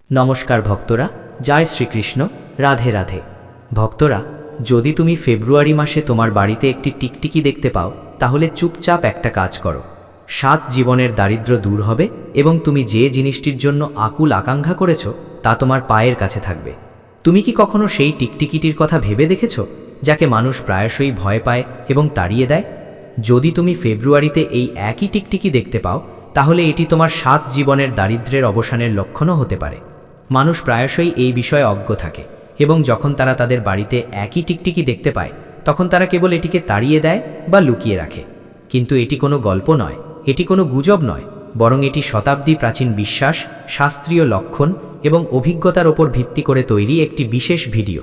নমস্কার ভক্তরা, জয় শ্রীকৃষ্ণ, রাধে রাধে। ভক্তরা, যদি তুমি ফেব্রুয়ারি মাসে তোমার বাড়িতে একটি টিকটিকি দেখতে পাও, তাহলে চুপচাপ একটা কাজ করো। 7 জীবনের দারিদ্র্য দূর হবে এবং তুমি যে জিনিসটির জন্য আকুল আকাঙ্ক্ষা করেছো তা তোমার পায়ের কাছে থাকবে। তুমি কি কখনো সেই টিকটিকিটির কথা ভেবে দেখেছো, যাকে মানুষ প্রায়শই ভয় পায় এবং তাড়িয়ে দেয়? যদি তুমি ফেব্রুয়ারিতে এই একই টিকটিকি দেখতে পাও, তাহলে এটি তোমার 7 জীবনের দারিদ্র্যের অবসানের লক্ষণও হতে পারে। মানুষ প্রায়শই এই বিষয়ে অজ্ঞ থাকে এবং যখন তারা তাদের বাড়িতে একই টিকটিকি দেখতে পায়, তখন তারা কেবল এটিকে তাড়িয়ে দেয় বা লুকিয়ে রাখে। কিন্তু এটি কোনো গল্প নয়, এটি কোনো গুজব নয়, বরং এটি শতাব্দী প্রাচীন বিশ্বাস, শাস্ত্রীয় লক্ষণ এবং অভিজ্ঞতার ওপর ভিত্তি করে তৈরি একটি বিশেষ ভিডিও।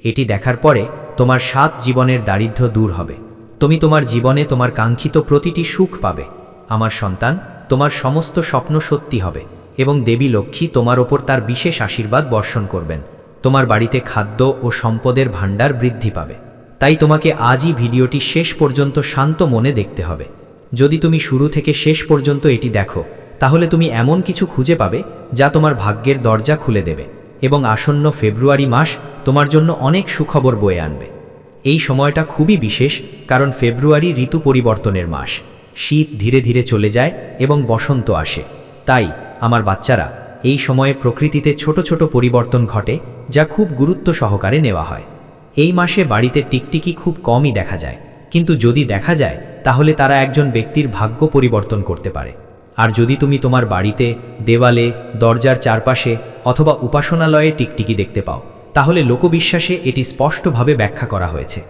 এটি দেখার পরে তোমার 7 জীবনের দারিদ্র্য দূর হবে। তুমি তোমার জীবনে তোমার কাঙ্ক্ষিত প্রতিটি সুখ পাবে। আমার সন্তান, তোমার সমস্ত স্বপ্ন সত্যি হবে এবং দেবী লক্ষ্মী তোমার ওপর তার বিশেষ আশীর্বাদ বর্ষণ করবেন। তোমার বাড়িতে খাদ্য ও সম্পদের ভাণ্ডার বৃদ্ধি পাবে। তাই তোমাকে আজই ভিডিওটি শেষ পর্যন্ত শান্ত মনে দেখতে হবে। যদি তুমি শুরু থেকে শেষ পর্যন্ত এটি দেখো, তাহলে তুমি এমন কিছু খুঁজে পাবে যা তোমার ভাগ্যের দরজা খুলে দেবে এবং আসন্ন ফেব্রুয়ারি মাস তোমার জন্য অনেক সুখবর বয়ে আনবে। এই সময়টা খুবই বিশেষ, কারণ ফেব্রুয়ারি ঋতু পরিবর্তনের মাস। শীত ধীরে ধীরে চলে যায় এবং বসন্ত আসে। তাই আমার বাচ্চারা, এই সময়ে প্রকৃতিতে ছোট ছোট পরিবর্তন ঘটে, যা খুব গুরুত্ব সহকারে নেওয়া হয়। এই মাসে বাড়িতে টিকটিকি খুব কমই দেখা যায়, কিন্তু যদি দেখা যায় তাহলে তারা একজন ব্যক্তির ভাগ্য পরিবর্তন করতে পারে। আর যদি তুমি তোমার বাড়িতে, দেওয়ালে, দরজার চারপাশে অথবা উপাসনালয়ে টিকটিকি দেখতে পাও, তাহলে লোকবিশ্বাসে এটি স্পষ্টভাবে ব্যাখ্যা করা হয়েছে।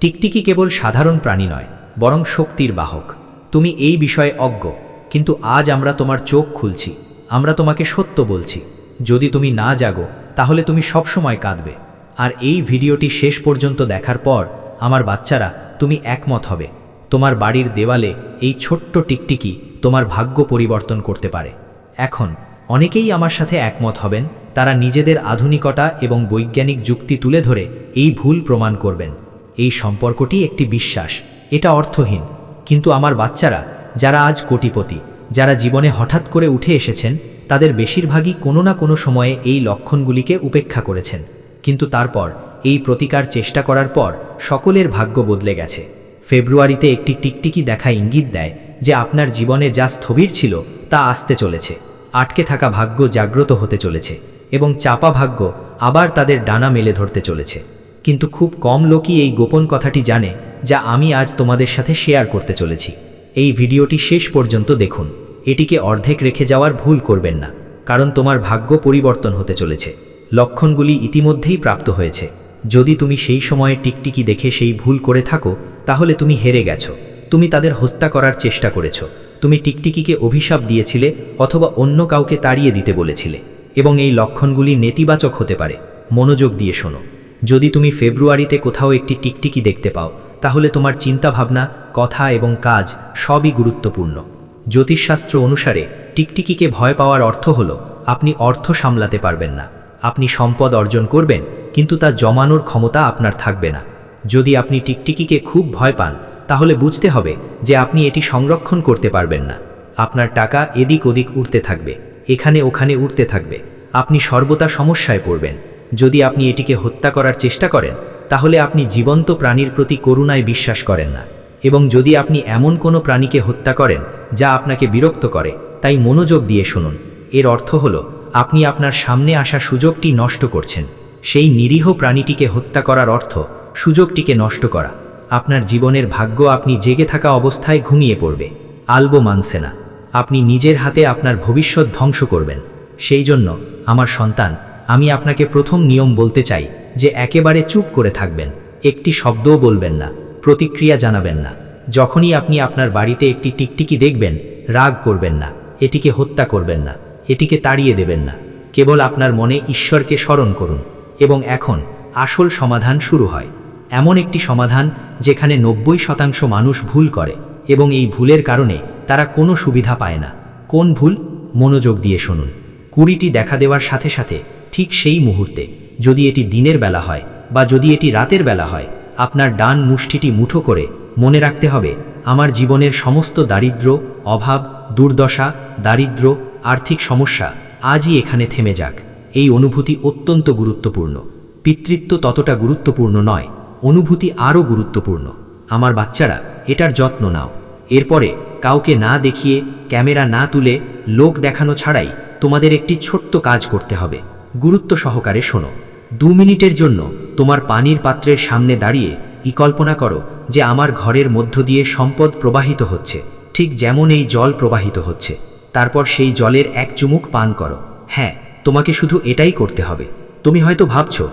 টিকটিকি কেবল সাধারণ প্রাণী নয়, বরং শক্তির বাহক। তুমি এই বিষয়ে অজ্ঞ, কিন্তু আজ আমরা তোমার চোখ খুলছি। আমরা তোমাকে সত্য বলছি। যদি তুমি না জাগো, তাহলে তুমি সবসময় কাঁদবে। আর এই ভিডিওটি শেষ পর্যন্ত দেখার পর আমার বাচ্চারা, তুমি একমত হবে। তোমার বাড়ির দেওয়ালে এই ছোট্ট টিকটিকি তোমার ভাগ্য পরিবর্তন করতে পারে। এখন অনেকেই আমার সাথে একমত হবেন। তারা নিজেদের আধুনিকতা এবং বৈজ্ঞানিক যুক্তি তুলে ধরে এই ভুল প্রমাণ করবেন। এই সম্পর্কটি একটি বিশ্বাস, এটা অর্থহীন। কিন্তু আমার বাচ্চারা, যারা আজ কোটিপতি, যারা জীবনে হঠাৎ করে উঠে এসেছেন, তাদের বেশিরভাগই কোনো না কোনো সময়ে এই লক্ষণগুলিকে উপেক্ষা করেছেন। কিন্তু তারপর এই প্রতিকার চেষ্টা করার পর সকলের ভাগ্য বদলে গেছে। ফেব্রুয়ারিতে একটি টিকটিকি দেখা ইঙ্গিত দেয় যে আপনার জীবনে যা স্থবির ছিল তা আসতে চলেছে। আটকে থাকা ভাগ্য জাগ্রত হতে চলেছে এবং চাপা ভাগ্য আবার তাদের ডানা মেলে ধরতে চলেছে। কিন্তু খুব কম লোকই এই গোপন কথাটি জানে, যা আমি আজ তোমাদের সাথে শেয়ার করতে চলেছি। এই ভিডিওটি শেষ পর্যন্ত দেখুন। এটিকে অর্ধেক রেখে যাওয়ার ভুল করবেন না, কারণ তোমার ভাগ্য পরিবর্তন হতে চলেছে। লক্ষণগুলি ইতিমধ্যেই প্রাপ্ত হয়েছে। যদি তুমি সেই সময়ে টিকটিকি দেখে সেই ভুল করে থাকো, তাহলে তুমি হেরে গেছো। তুমি তাদের হত্যা করার চেষ্টা করেছো। তুমি টিকটিকিকে অভিশাপ দিয়েছিলে অথবা অন্য কাউকে তাড়িয়ে দিতে বলেছিলে। এবং এই লক্ষণগুলি নেতিবাচক হতে পারে। মনোযোগ দিয়ে শোনো। যদি তুমি ফেব্রুয়ারিতে কোথাও একটি টিকটিকি দেখতে পাও, তাহলে তোমার চিন্তাভাবনা, কথা এবং কাজ সবই গুরুত্বপূর্ণ। জ্যোতিষশাস্ত্র অনুসারে টিকটিকিকে ভয় পাওয়ার অর্থ হল আপনি অর্থ সামলাতে পারবেন না। আপনি সম্পদ অর্জন করবেন, কিন্তু তা জমানোর ক্ষমতা আপনার থাকবে না। যদি আপনি টিকটিকিকে খুব ভয় পান, তাহলে বুঝতে হবে যে আপনি এটি সংরক্ষণ করতে পারবেন না। আপনার টাকা এদিক ওদিক উড়তে থাকবে, এখানে ওখানে উড়তে থাকবে। আপনি সর্বদা সমস্যায় পড়বেন। যদি আপনি এটিকে হত্যা করার চেষ্টা করেন, তাহলে আপনি জীবন্ত প্রাণীর প্রতি করুণায় বিশ্বাস করেন না। এবং যদি আপনি এমন কোনো প্রাণীকে হত্যা করেন যা আপনাকে বিরক্ত করে, তাই মনোযোগ দিয়ে শুনুন। এর অর্থ হলো আপনি আপনার সামনে আসা সুযোগটি নষ্ট করছেন। সেই নিরীহ প্রাণীটিকে হত্যা করার অর্থ সুযোগটিকে নষ্ট করা। আপনার জীবনের ভাগ্য আপনি জেগে থাকা অবস্থায় ঘুমিয়ে পড়বে। আলবো মানছে না। আপনি নিজের হাতে আপনার ভবিষ্যৎ ধ্বংস করবেন। সেই জন্য আমার সন্তান, আমি আপনাকে প্রথম নিয়ম বলতে চাই যে একেবারে চুপ করে থাকবেন। একটি শব্দও বলবেন না, প্রতিক্রিয়া জানাবেন না। যখনই আপনি আপনার বাড়িতে একটি টিকটিকি দেখবেন, রাগ করবেন না, এটিকে হত্যা করবেন না, এটিকে তাড়িয়ে দেবেন না। কেবল আপনার মনে ঈশ্বরকে স্মরণ করুন। এবং এখন আসল সমাধান শুরু হয়। এমন একটি সমাধান যেখানে 90% মানুষ ভুল করে এবং এই ভুলের কারণে তারা কোনো সুবিধা পায় না। কোন ভুল? মনোযোগ দিয়ে শুনুন। 20টি দেখা দেওয়ার সাথে সাথে ঠিক সেই মুহূর্তে, যদি এটি দিনের বেলা হয় বা যদি এটি রাতের বেলা হয়, আপনার ডান মুষ্টিটি মুঠো করে মনে রাখতে হবে, আমার জীবনের সমস্ত দারিদ্র্য, অভাব, দুর্দশা, দারিদ্র্য, আর্থিক সমস্যা আজই এখানে থেমে যাক। এই অনুভূতি অত্যন্ত গুরুত্বপূর্ণ। পিতৃত্ব ততটা গুরুত্বপূর্ণ নয়, অনুভূতি আরও গুরুত্বপূর্ণ। আমার বাচ্চারা, এটার যত্ন নাও। এরপরে কাউকে না দেখিয়ে, ক্যামেরা না তুলে, লোক দেখানো ছাড়াই তোমাদের একটি ছোট্ট কাজ করতে হবে। গুরুত্ব সহকারে শোনো। 2 মিনিটের জন্য তোমার পানির পাত্রের সামনে দাঁড়িয়ে কল্পনা করো যে আমার ঘরের মধ্য দিয়ে সম্পদ প্রবাহিত হচ্ছে, ঠিক যেমন এই জল প্রবাহিত হচ্ছে। তারপর সেই জলের এক চুমুক পান করো। হ্যাঁ, তোমাকে শুধু এটাই করতে হবে। তুমি হয়তো ভাবছো,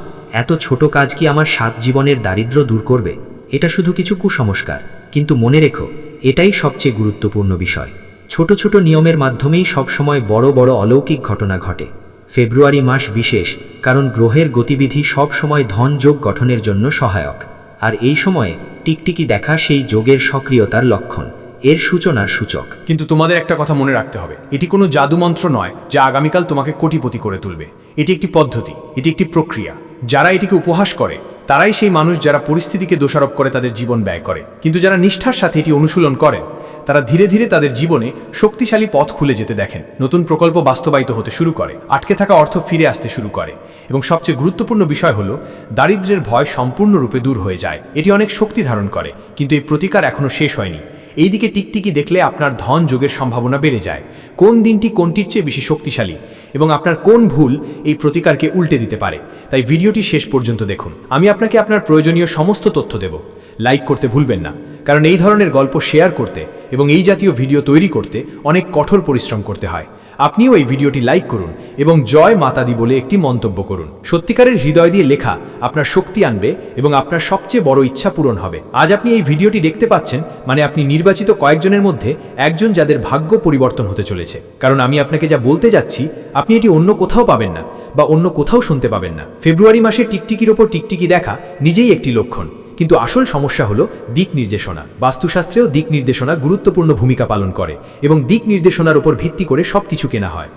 এত ছোট কাজ কি আমার 7 জীবনের দারিদ্র্য দূর করবে? এটা শুধু কিছু কুসংস্কার, কিন্তু মনে রেখো, এটাই সবচেয়ে গুরুত্বপূর্ণ বিষয়। ছোট ছোট নিয়মের মাধ্যমেই সবসময় বড় বড় অলৌকিক ঘটনা ঘটে। ফেব্রুয়ারি মাস বিশেষ, কারণ গ্রহের গতিবিধি সব সময় ধন যোগ গঠনের জন্য সহায়ক। আর এই সময়ে টিকটিকি দেখা সেই যোগের সক্রিয়তার লক্ষণ, এর সূচনার সূচক। কিন্তু তোমাদের একটা কথা মনে রাখতে হবে, এটি কোনো জাদুমন্ত্র নয় যা আগামীকাল তোমাকে কোটিপতি করে তুলবে। এটি একটি পদ্ধতি, এটি একটি প্রক্রিয়া। যারা এটিকে উপহাস করে তারাই সেই মানুষ যারা পরিস্থিতিকে দোষারোপ করে তাদের জীবন ব্যয় করে। কিন্তু যারা নিষ্ঠার সাথে এটি অনুশীলন করেন তারা ধীরে ধীরে তাদের জীবনে শক্তিশালী পথ খুলে যেতে দেখেন। নতুন প্রকল্প বাস্তবায়িত হতে শুরু করে, আটকে থাকা অর্থ ফিরে আসতে শুরু করে, এবং সবচেয়ে গুরুত্বপূর্ণ বিষয় হলো দারিদ্র্যের ভয় সম্পূর্ণরূপে দূর হয়ে যায়। এটি অনেক শক্তি ধারণ করে, কিন্তু এই প্রতিকার এখনও শেষ হয়নি। এইদিকে টিকটিকি দেখলে আপনার ধন যোগের সম্ভাবনা বেড়ে যায়। কোন দিনটি কোনটির চেয়ে বেশি শক্তিশালী এবং আপনার কোন ভুল এই প্রতিকারকে উল্টে দিতে পারে, তাই ভিডিওটি শেষ পর্যন্ত দেখুন। আমি আপনাকে আপনার প্রয়োজনীয় সমস্ত তথ্য দেব। লাইক করতে ভুলবেন না, কারণ এই ধরনের গল্প শেয়ার করতে এবং এই জাতীয় ভিডিও তৈরি করতে অনেক কঠোর পরিশ্রম করতে হয়। আপনিও এই ভিডিওটি লাইক করুন এবং জয় মাতাদি বলে একটি মন্তব্য করুন। সত্যিকারের হৃদয় দিয়ে লেখা আপনার শক্তি আনবে এবং আপনার সবচেয়ে বড় ইচ্ছা পূরণ হবে। আজ আপনি এই ভিডিওটি দেখতে পাচ্ছেন, মানে আপনি নির্বাচিত কয়েকজনের মধ্যে একজন যাদের ভাগ্য পরিবর্তন হতে চলেছে। কারণ আমি আপনাকে যা বলতে যাচ্ছি আপনি এটি অন্য কোথাও পাবেন না, বা অন্য কোথাও শুনতে পাবেন না। ফেব্রুয়ারি মাসে টিকটিকির ওপর টিকটিকি দেখা নিজেই একটি লক্ষণ, কিন্তু আসল সমস্যা হলো দিক নির্দেশনা। বাস্তুশাস্ত্রেও দিক নির্দেশনা গুরুত্বপূর্ণ ভূমিকা পালন করে, এবং দিক নির্দেশনার উপর ভিত্তি করে সবকিছু কেনা হয়।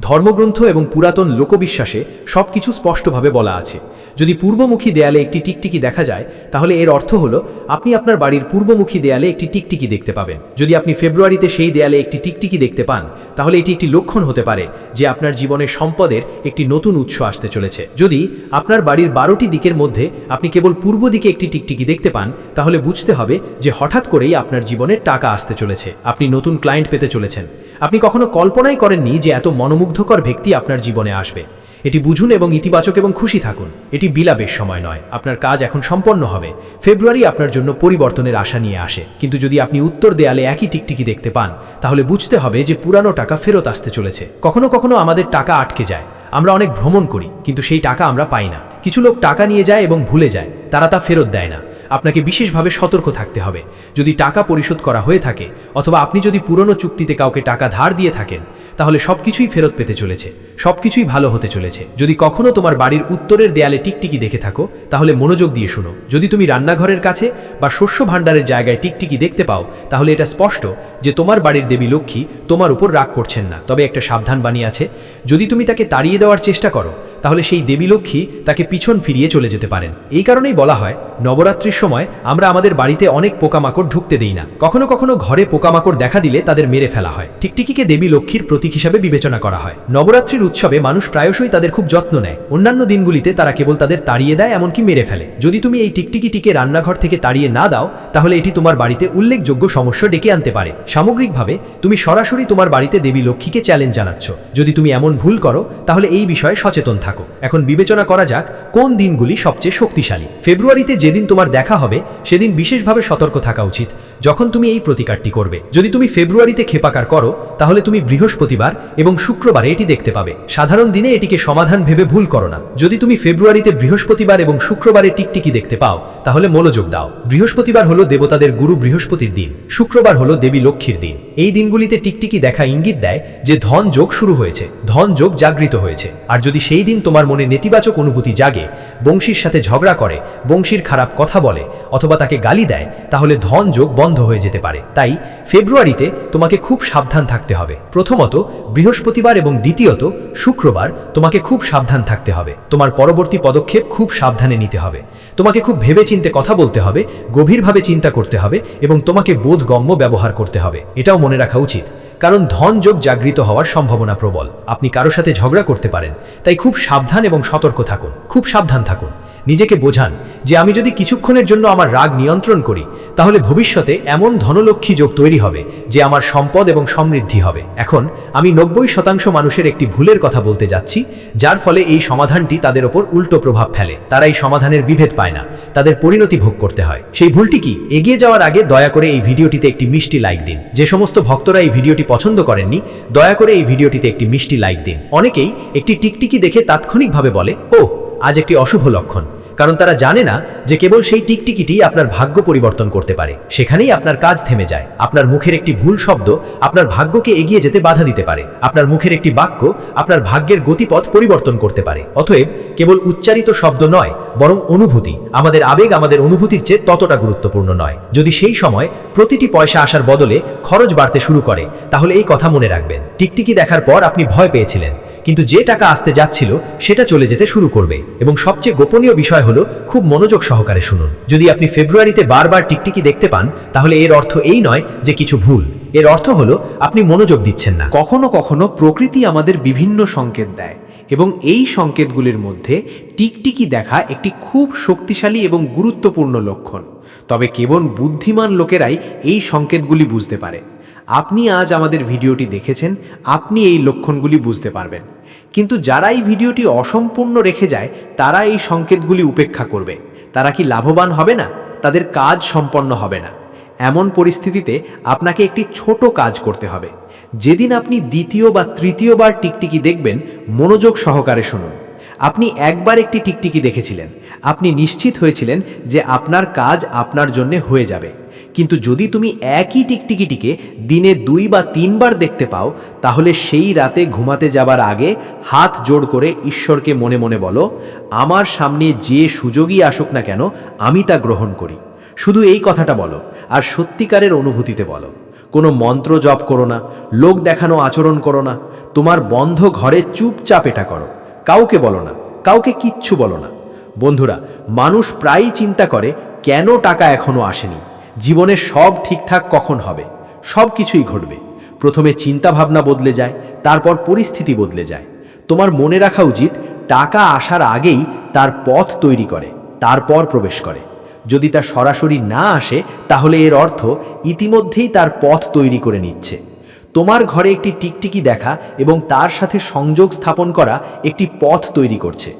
ধর্মগ্রন্থ এবং পুরাতন লোকবিশ্বাসে সবকিছু স্পষ্টভাবে বলা আছে। যদি পূর্বমুখী দেয়ালে একটি টিকটিকি দেখা যায়, তাহলে এর অর্থ হলো আপনি আপনার বাড়ির পূর্বমুখী দেয়ালে একটি টিকটিকি দেখতে পাবেন। যদি আপনি ফেব্রুয়ারিতে সেই দেয়ালে একটি টিকটিকি দেখতে পান, তাহলে এটি একটি লক্ষণ হতে পারে যে আপনার জীবনে সম্পদের একটি নতুন উৎস আসতে চলেছে। যদি আপনার বাড়ির 12টি দিকের মধ্যে আপনি কেবল পূর্ব দিকে একটি টিকটিকি দেখতে পান, তাহলে বুঝতে হবে যে হঠাৎ করেই আপনার জীবনে টাকা আসতে চলেছে, আপনি নতুন ক্লায়েন্ট পেতে চলেছেন। আপনি কখনো কল্পনাই করেননি যে এত মনোমুগ্ধকর ব্যক্তি আপনার জীবনে আসবে। এটি বুঝুন এবং ইতিবাচক এবং খুশি থাকুন। এটি বিলাপের সময় নয়, আপনার কাজ এখন সম্পন্ন হবে। ফেব্রুয়ারি আপনার জন্য পরিবর্তনের আশা নিয়ে আসে। কিন্তু যদি আপনি উত্তর দেয়ালে একই টিকটিকি দেখতে পান, তাহলে বুঝতে হবে যে পুরানো টাকা ফেরত আসতে চলেছে। কখনো কখনো আমাদের টাকা আটকে যায়, আমরা অনেক ভ্রমণ করি, কিন্তু সেই টাকা আমরা পাই না। কিছু লোক টাকা নিয়ে যায় এবং ভুলে যায়, তারা তা ফেরত দেয় না। আপনাকে বিশেষভাবে সতর্ক থাকতে হবে। যদি টাকা পরিশোধ করা হয়ে থাকে, অথবা আপনি যদি পুরনো চুক্তিতে কাউকে টাকা ধার দিয়ে থাকেন, তাহলে সবকিছুই ফেরত পেতে চলেছে, সবকিছুই ভালো হতে চলেছে। যদি কখনো তোমার বাড়ির উত্তরের দেয়ালে টিকটিকি দেখে থাকো, তাহলে মনোযোগ দিয়ে শুনো। যদি তুমি রান্নাঘরের কাছে বা শস্য ভাণ্ডারের জায়গায় টিকটিকি দেখতে পাও, তাহলে এটা স্পষ্ট যে তোমার বাড়ির দেবী লক্ষ্মী তোমার উপর রাগ করছেন না। তবে একটা সাবধান বাণী আছে, যদি তুমি তাকে তাড়িয়ে দেওয়ার চেষ্টা করো, তাহলে সেই দেবী লক্ষ্মী তাকে পিছন ফিরিয়ে চলে যেতে পারেন। এই কারণেই বলা হয়, নবরাত্রির সময় আমরা আমাদের বাড়িতে অনেক পোকামাকড় ঢুকতে দেই না। কখনো কখনো ঘরে পোকামাকড় দেখা দিলে তাদের মেরে ফেলা হয়। টিকটিকিকে দেবী লক্ষ্মীর প্রতীক হিসাবে বিবেচনা করা হয়। নবরাত্রির উৎসবে মানুষ প্রায়শই তাদের খুব যত্ন নেয়। অন্যান্য দিনগুলিতে তারা কেবল তাদের তাড়িয়ে দেয়, এমনকি মেরে ফেলে। যদি তুমি এই টিকটিকিটিকে রান্নাঘর থেকে তাড়িয়ে না দাও, তাহলে এটি তোমার বাড়িতে উল্লেখযোগ্য সমস্যা ডেকে আনতে পারে। সামগ্রিকভাবে তুমি সরাসরি তোমার বাড়িতে দেবী লক্ষ্মীকে চ্যালেঞ্জ জানাচ্ছ। যদি তুমি এমন ভুল করো, তাহলে এই বিষয়ে সচেতন থাকো। এখন বিবেচনা করা যাক কোন দিনগুলি সবচেয়ে শক্তিশালী। ফেব্রুয়ারিতে যেদিন তোমার দেখা হবে, সেদিন বিশেষভাবে সতর্ক থাকা উচিত যখন তুমি এই প্রতিকারটি করবে। যদি তুমি ফেব্রুয়ারিতে ক্ষেপাকার করো, তাহলে তুমি বৃহস্পতিবার এবং শুক্রবারে এটি দেখতে পাবে। সাধারণ দিনে এটিকে সমাধান ভেবে ভুল করো না। যদি তুমি ফেব্রুয়ারিতে বৃহস্পতিবার এবং শুক্রবারে টিকটিকি দেখতে পাও, তাহলে মনোযোগ দাও। বৃহস্পতিবার হলো দেবতাদের গুরু বৃহস্পতির দিন, শুক্রবার হলো দেবী লক্ষ্মীর দিন। এই দিনগুলিতে টিকটিকি দেখা ইঙ্গিত দেয় যে ধন যোগ শুরু হয়েছে, ধন যোগ জাগৃত হয়েছে। আর যদি সেই দিন তোমার মনে নেতিবাচক অনুভূতি জাগে, বংশীর সাথে ঝগড়া করে, বংশীর খারাপ কথা বলে, অথবা তাকে গালি দেয়, তাহলে ধন যোগ বন্ধ হয়ে যেতে পারে। তাই ফেব্রুয়ারিতে তোমাকে খুব সাবধান থাকতে হবে। প্রথমত বৃহস্পতিবার এবং দ্বিতীয়ত শুক্রবার তোমাকে খুব সাবধান থাকতে হবে। তোমার পরবর্তী পদক্ষেপ খুব সাবধানে নিতে হবে। তোমাকে খুব ভেবেচিন্তে কথা বলতে হবে, গভীরভাবে চিন্তা করতে হবে এবং তোমাকে বোধগম্য ব্যবহার করতে হবে। এটাও মনে রাখা উচিত কারণ ধন যোগ জাগৃত হওয়ার সম্ভাবনা প্রবল। আপনি কারো সাথে ঝগড়া করতে পারেন, তাই খুব সাবধান এবং সতর্ক থাকুন, খুব সাবধান থাকুন। নিজেকে বোঝান যে আমি যদি কিছুক্ষণের জন্য আমার রাগ নিয়ন্ত্রণ করি তাহলে ভবিষ্যতে এমন ধনলক্ষ্মী যোগ তৈরি হবে যে আমার সম্পদ এবং সমৃদ্ধি হবে। এখন আমি 90% মানুষের একটি ভুলের কথা বলতে যাচ্ছি, যার ফলে এই সমাধানটি তাদের ওপর উল্টো প্রভাব ফেলে। তারা এই সমাধানের বিভেদ পায় না, তাদের পরিণতি ভোগ করতে হয়। সেই ভুলটি কি? এগিয়ে যাওয়ার আগে দয়া করে এই ভিডিওটিতে একটি মিষ্টি লাইক দিন। যে সমস্ত ভক্তরা এই ভিডিওটি পছন্দ করেননি, দয়া করে এই ভিডিওটিতে একটি মিষ্টি লাইক দিন। অনেকেই একটি টিকটিকি দেখে তাৎক্ষণিকভাবে বলে, ও আজ একটি অশুভ লক্ষণ, কারণ তারা জানে না যে কেবল সেই টিকটিকিটি আপনার ভাগ্য পরিবর্তন করতে পারে। সেখানেই আপনার কাজ থেমে যায়। আপনার মুখের একটি ভুল শব্দ আপনার ভাগ্যকে এগিয়ে যেতে বাধা দিতে পারে। আপনার মুখের একটি বাক্য আপনার ভাগ্যের গতিপথ পরিবর্তন করতে পারে। অতএব কেবল উচ্চারিত শব্দ নয়, বরং অনুভূতি, আমাদের আবেগ আমাদের অনুভূতির চেয়ে ততটা গুরুত্বপূর্ণ নয়। যদি সেই সময় প্রতিটি পয়সা আসার বদলে খরচ বাড়তে শুরু করে, তাহলে এই কথা মনে রাখবেন, টিকটিকি দেখার পর আপনি ভয় পেয়েছিলেন, কিন্তু যে টাকা আসতে যাচ্ছিল সেটা চলে যেতে শুরু করবে। এবং সবচেয়ে গোপনীয় বিষয় হলো, খুব মনোযোগ সহকারে শুনুন। যদি আপনি ফেব্রুয়ারিতে বারবার টিকটিকি দেখতে পান, তাহলে এর অর্থ এই নয় যে কিছু ভুল। এর অর্থ হলো আপনি মনোযোগ দিচ্ছেন না। কখনো কখনো প্রকৃতি আমাদের বিভিন্ন সংকেত দেয়, এবং এই সংকেতগুলির মধ্যে টিকটিকি দেখা একটি খুব শক্তিশালী এবং গুরুত্বপূর্ণ লক্ষণ। তবে কেবল বুদ্ধিমান লোকেরাই এই সংকেতগুলি বুঝতে পারে। আপনি আজ আমাদের ভিডিওটি দেখেছেন, আপনি এই লক্ষণগুলি বুঝতে পারবেন। কিন্তু যারা এই ভিডিওটি অসম্পূর্ণ রেখে যায়, তারা এই সংকেতগুলি উপেক্ষা করবে। তারা কি লাভবান হবে না? তাদের কাজ সম্পন্ন হবে না। এমন পরিস্থিতিতে আপনাকে একটি ছোট কাজ করতে হবে। যেদিন আপনি দ্বিতীয় বা তৃতীয়বার টিকটিকি দেখবেন, মনোযোগ সহকারে শুনুন। আপনি একবার একটি টিকটিকি দেখেছিলেন, আপনি নিশ্চিত হয়েছিলেন যে আপনার কাজ আপনার জন্য হয়ে যাবে। কিন্তু যদি তুমি একই টিকটিকিটিকে দিনে 2 বা 3 বার দেখতে পাও, তাহলে সেই রাতে ঘুমাতে যাবার আগে হাত জোড় করে ঈশ্বরকে মনে মনে বলো, আমার সামনে যে সুযোগই আসুক না কেন, আমি তা গ্রহণ করি। শুধু এই কথাটা বলো, আর সত্যিকারের অনুভূতিতে বলো। কোনো মন্ত্র জপ করো না, লোক দেখানো আচরণ করো না। তোমার বন্ধ ঘরে চুপচাপ এটা করো। কাউকে বলো না, কাউকে কিচ্ছু বলো না। বন্ধুরা, মানুষ প্রায়ই চিন্তা করে, কেন টাকা এখনো আসেনি? জীবনে সব ঠিকঠাক কখন হবে? সব কিছুই ঘটবে। প্রথমে চিন্তাভাবনা বদলে যায়, তারপর পরিস্থিতি বদলে যায়। তোমার মনে রাখা উচিত, টাকা আসার আগেই তার পথ তৈরি করে, তারপর প্রবেশ করে। যদি তা সরাসরি না আসে, তাহলে এর অর্থ ইতিমধ্যেই তার পথ তৈরি করে নিচ্ছে। তোমার ঘরে একটি টিকটিকি দেখা এবং তার সাথে সংযোগ স্থাপন করা একটি পথ তৈরি করছে।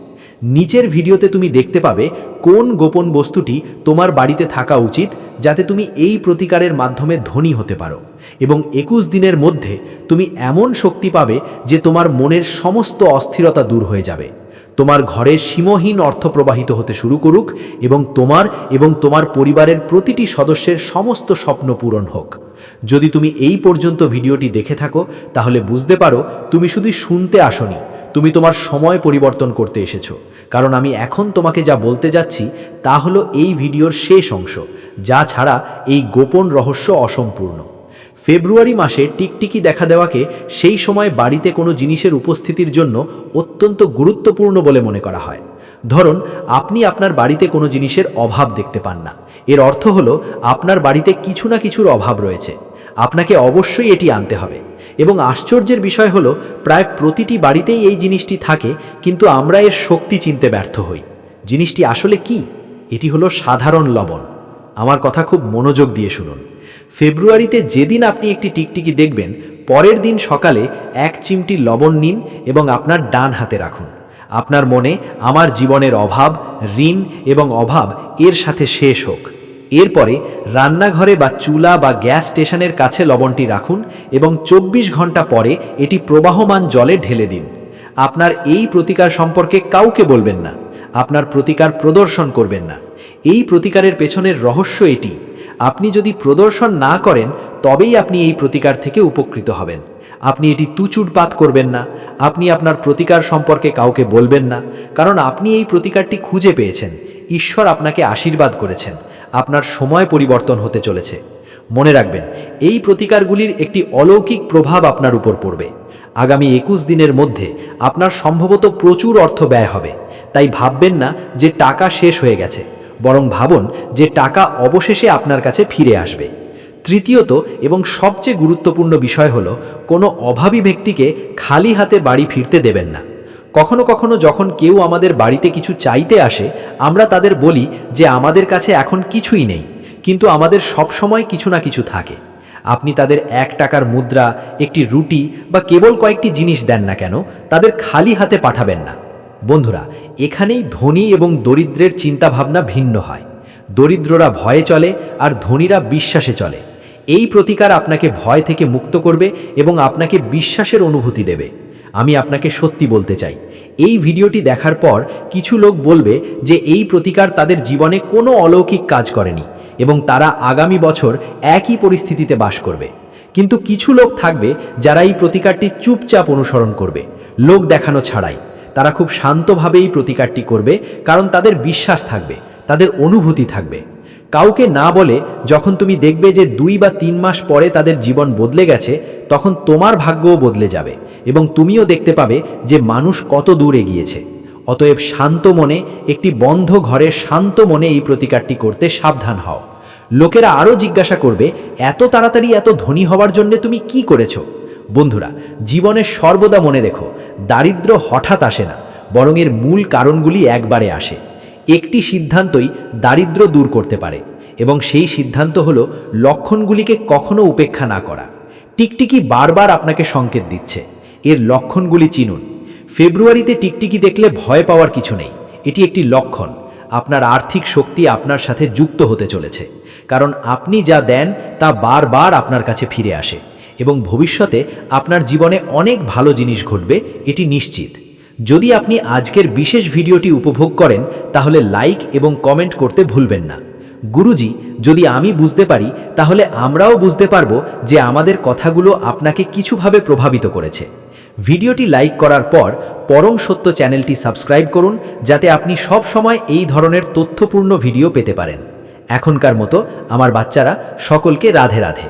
নিচের ভিডিওতে তুমি দেখতে পাবে কোন গোপন বস্তুটি তোমার বাড়িতে থাকা উচিত, যাতে তুমি এই প্রতিকারের মাধ্যমে ধনী হতে পারো। এবং 21 দিনের মধ্যে তুমি এমন শক্তি পাবে যে তোমার মনের সমস্ত অস্থিরতা দূর হয়ে যাবে। তোমার ঘরে সীমহীন অর্থ প্রবাহিত হতে শুরু করুক, এবং তোমার পরিবারের প্রতিটি সদস্যের সমস্ত স্বপ্ন পূরণ হোক। যদি তুমি এই পর্যন্ত ভিডিওটি দেখে থাকো, তাহলে বুঝতে পারো তুমি শুধু শুনতে আসনি, তুমি তোমার সময় পরিবর্তন করতে এসেছো। কারণ আমি এখন তোমাকে যা বলতে যাচ্ছি তা হলো এই ভিডিওর শেষ অংশ, যা ছাড়া এই গোপন রহস্য অসম্পূর্ণ। ফেব্রুয়ারি মাসে টিকটিকি দেখা দেওয়াকে সেই সময় বাড়িতে কোনো জিনিসের উপস্থিতির জন্য অত্যন্ত গুরুত্বপূর্ণ বলে মনে করা হয়। ধরুন, আপনি আপনার বাড়িতে কোনো জিনিসের অভাব দেখতে পান না। এর অর্থ হলো আপনার বাড়িতে কিছু না কিছুর অভাব রয়েছে। আপনাকে অবশ্যই এটি আনতে হবে। এবং আশ্চর্যের বিষয় হলো, প্রায় প্রতিটি বাড়িতেই এই জিনিসটি থাকে, কিন্তু আমরা এর শক্তি চিনতে ব্যর্থ হই। জিনিসটি আসলে কি? এটি হলো সাধারণ লবণ। আমার কথা খুব মনোযোগ দিয়ে শুনুন। ফেব্রুয়ারিতে যেদিন আপনি একটি টিকটিকি দেখবেন, পরের দিন সকালে 1 চিমটি লবণ নিন এবং আপনার ডান হাতে রাখুন। আপনার মনে, আমার জীবনের অভাব, ঋণ এবং অভাব এর সাথে শেষ হোক। এরপরে রান্নাঘরে বা চুলা বা গ্যাস স্টেশনের কাছে লবণটি রাখুন এবং 24 ঘন্টা পরে এটি প্রবাহমান জলে ঢেলে দিন। আপনার এই প্রতিকার সম্পর্কে কাউকে বলবেন না, আপনার প্রতিকার প্রদর্শন করবেন না। এই প্রতিকারের পেছনের রহস্য এটি, আপনি যদি প্রদর্শন না করেন, তবেই আপনি এই প্রতিকার থেকে উপকৃত হবেন। আপনি এটি তুচুড়পাত করবেন না, আপনি আপনার প্রতিকার সম্পর্কে কাউকে বলবেন না, কারণ আপনি এই প্রতিকারটি খুঁজে পেয়েছেন। ঈশ্বর আপনাকে আশীর্বাদ করেছেন, আপনার সময় পরিবর্তন হতে চলেছে। মনে রাখবেন, এই প্রতিকারগুলির একটি অলৌকিক প্রভাব আপনার উপর পড়বে। আগামী 21 দিনের মধ্যে আপনার সম্ভবত প্রচুর অর্থ ব্যয় হবে। তাই ভাববেন না যে টাকা শেষ হয়ে গেছে, বরং ভাবুন যে টাকা অবশেষে আপনার কাছে ফিরে আসবে। তৃতীয়ত এবং সবচেয়ে গুরুত্বপূর্ণ বিষয় হলো কোনো অভাবী ব্যক্তিকে খালি হাতে বাড়ি ফিরতে দেবেন না। কখনো কখনো যখন কেউ আমাদের বাড়িতে কিছু চাইতে আসে, আমরা তাদের বলি যে আমাদের কাছে এখন কিছুই নেই, কিন্তু আমাদের সব সময় কিছু না কিছু থাকে। আপনি তাদের 1 টাকার মুদ্রা, একটি রুটি বা কেবল কয়েকটি জিনিস দেন না কেন, তাদের খালি হাতে পাঠাবেন না। বন্ধুরা, এখানেই ধনী এবং দরিদ্রের চিন্তাভাবনা ভিন্ন হয়। দরিদ্ররা ভয়ে চলে আর ধনীরা বিশ্বাসে চলে। এই প্রতিকার আপনাকে ভয় থেকে মুক্ত করবে এবং আপনাকে বিশ্বাসের অনুভূতি দেবে। আমি আপনাকে সত্যি বলতে চাই, এই ভিডিওটি দেখার পর কিছু লোক বলবে যে এই প্রতিকার তাদের জীবনে কোনো অলৌকিক কাজ করেনি এবং তারা আগামী বছর একই পরিস্থিতিতে বাস করবে। কিন্তু কিছু লোক থাকবে যারা এই প্রতিকারটি চুপচাপ অনুসরণ করবে, লোক দেখানো ছাড়াই। তারা খুব শান্তভাবে এই প্রতিকারটি করবে, কারণ তাদের বিশ্বাস থাকবে, তাদের অনুভূতি থাকবে। কাউকে না বলে যখন তুমি দেখবে যে 2 বা 3 মাস পরে তাদের জীবন বদলে গেছে, তখন তোমার ভাগ্যও বদলে যাবে এবং তুমিও দেখতে পাবে যে মানুষ কত দূর এগিয়েছে। অতএব শান্ত মনে, একটি বন্ধ ঘরে শান্ত মনে এই প্রতিকারটি করতে সাবধান হও। লোকেরা আরও জিজ্ঞাসা করবে, এত তাড়াতাড়ি এত ধনী হওয়ার জন্য তুমি কি করেছো? বন্ধুরা, জীবনে সর্বদা মনে রেখো, দারিদ্র্য হঠাৎ আসে না, বরং এর মূল কারণগুলি একবারে আসে। একটি সিদ্ধান্তই দারিদ্র্য দূর করতে পারে এবং সেই সিদ্ধান্ত হলো লক্ষণগুলিকে কখনো উপেক্ষা না করা। টিকটিকি বারবার আপনাকে সংকেত দিচ্ছে, এর লক্ষণগুলি চিনুন। ফেব্রুয়ারিতে টিকটিকি দেখলে ভয় পাওয়ার কিছু নেই, এটি একটি লক্ষণ। আপনার আর্থিক শক্তি আপনার সাথে যুক্ত হতে চলেছে, কারণ আপনি যা দেন তা বারবার আপনার কাছে ফিরে আসে এবং ভবিষ্যতে আপনার জীবনে অনেক ভালো জিনিস ঘটবে, এটি নিশ্চিত। যদি আপনি আজকের বিশেষ ভিডিওটি উপভোগ করেন তাহলে লাইক এবং কমেন্ট করতে ভুলবেন না। গুরুজি, যদি আমি বুঝতে পারি তাহলে আমরাও বুঝতে পারবো যে আমাদের কথাগুলো আপনাকে কিছুভাবে প্রভাবিত করেছে। ভিডিওটি লাইক করার পর পরম সত্য চ্যানেলটি সাবস্ক্রাইব করুন, যাতে আপনি সব সময় এই ধরনের তথ্যপূর্ণ ভিডিও পেতে পারেন। এখনকার মতো আমার বাচ্চারা সকলকে রাধে রাধে।